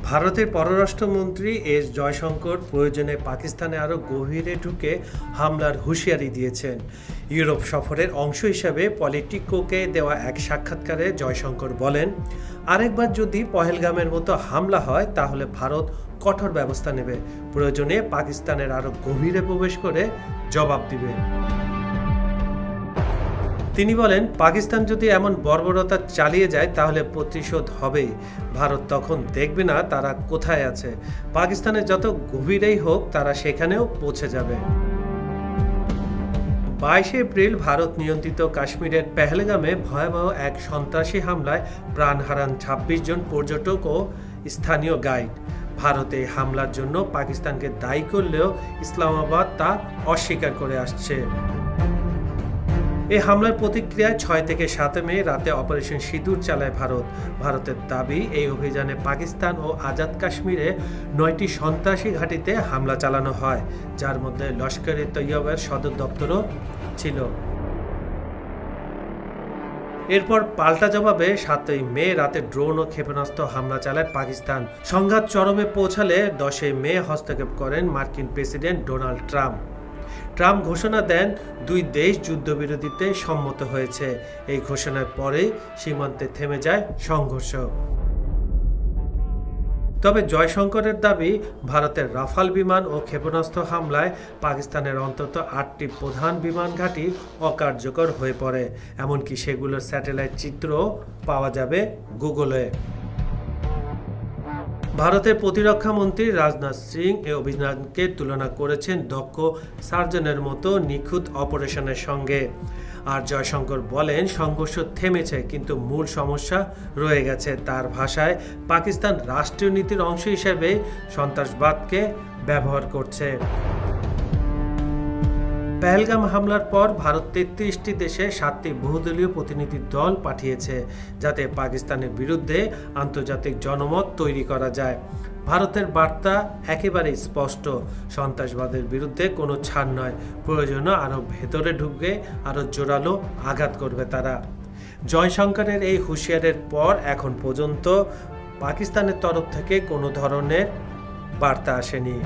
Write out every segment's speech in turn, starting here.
ভারতের পররাষ্ট্রমন্ত্রী এস জয়শঙ্কর প্রয়োজনে পাকিস্তানে আরও গভীরে ঢুকে হামলার হুঁশিয়ারি দিয়েছেন। ইউরোপ সফরের অংশ হিসাবে পলিটিকোকে দেওয়া এক সাক্ষাৎকারে জয়শঙ্কর বলেন, আরেকবার যদি পহেলগামের মতো হামলা হয় তাহলে ভারত কঠোর ব্যবস্থা নেবে, প্রয়োজনে পাকিস্তানের আরও গভীরে প্রবেশ করে জবাব দিবে। তিনি বলেন, পাকিস্তান যদি এমন বর্বরতা চালিয়ে যায় তাহলে প্রতিশোধ হবেই। ভারত তখন দেখবে না তারা কোথায় আছে। পাকিস্তানের যত গভীরেই হোক তারা সেখানেও পৌঁছে যাবে। 22 এপ্রিল ভারত নিয়ন্ত্রিত কাশ্মীরের পেহেলগামে ভয়াবহ এক সন্ত্রাসী হামলায় প্রাণ হারান 26 জন পর্যটক ও স্থানীয় গাইড। ভারত এই হামলার জন্য পাকিস্তানকে দায়ী করলেও ইসলামাবাদ তা অস্বীকার করে আসছে। এই হামলার প্রতিক্রিয়ায় 6 থেকে 7 মে রাতে অপারেশন সিঁদুর চালায় ভারত। ভারতের দাবি, এই অভিযানে পাকিস্তান ও আজাদ কাশ্মীরে 9টি সন্ত্রাসী ঘাঁটিতে হামলা চালানো হয়, যার মধ্যে লস্কর-ই তৈয়বার সদর দপ্তরও ছিল। এরপর পাল্টা জবাবে 7ই মে রাতে ড্রোন ও ক্ষেপণাস্ত্র হামলা চালায় পাকিস্তান। সংঘাত চরমে পৌঁছালে 10ই মে হস্তক্ষেপ করেন মার্কিন প্রেসিডেন্ট ডোনাল্ড ট্রাম্প। ট্রাম্প ঘোষণা দেন, দুই দেশ যুদ্ধবিরতিতে সম্মত হয়েছে। এই ঘোষণার পরেই সীমান্তে থেমে যায় সংঘর্ষ। তবে জয়শঙ্করের দাবি, ভারতের রাফাল বিমান ও ক্ষেপণাস্ত্র হামলায় পাকিস্তানের অন্তত 8টি প্রধান বিমান ঘাঁটি অকার্যকর হয়ে পড়ে। এমনকি সেগুলোর স্যাটেলাইট চিত্রও পাওয়া যাবে গুগলে। ভারতের প্রতিরক্ষা মন্ত্রী রাজনাথ সিং এই অভিযানকে তুলনা করেছেন দক্ষ সার্জনের মতো নিখুঁত অপারেশনের সঙ্গে। আর জয়শঙ্কর বলেন, সংঘর্ষ থেমেছে কিন্তু মূল সমস্যা রয়ে গেছে। তার ভাষায়, পাকিস্তান রাষ্ট্রীয় নীতির অংশ হিসেবে সন্ত্রাসবাদকে ব্যবহার করছে। পেহেলগাম হামলার পর ভারত 33টি দেশে 7টি বহুদলীয় প্রতিনিধি দল পাঠিয়েছে, যাতে পাকিস্তানের বিরুদ্ধে আন্তর্জাতিক জনমত তৈরি করা যায়। ভারতের বার্তা একেবারে স্পষ্ট, সন্ত্রাসবাদের বিরুদ্ধে কোনো ছাড় নয়। প্রয়োজনে আরও ভেতরে ঢুকবে, আরও জোরালো আঘাত করবে তারা। জয়শঙ্করের এই হুঁশিয়ারের পর এখন পর্যন্ত পাকিস্তানের তরফ থেকে কোনো ধরনের বার্তা আসেনি।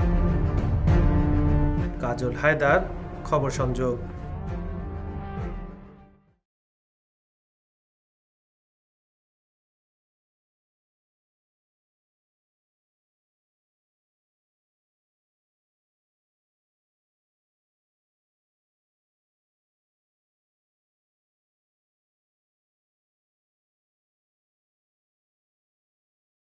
কাজল হায়দার, খবর সংযোগ।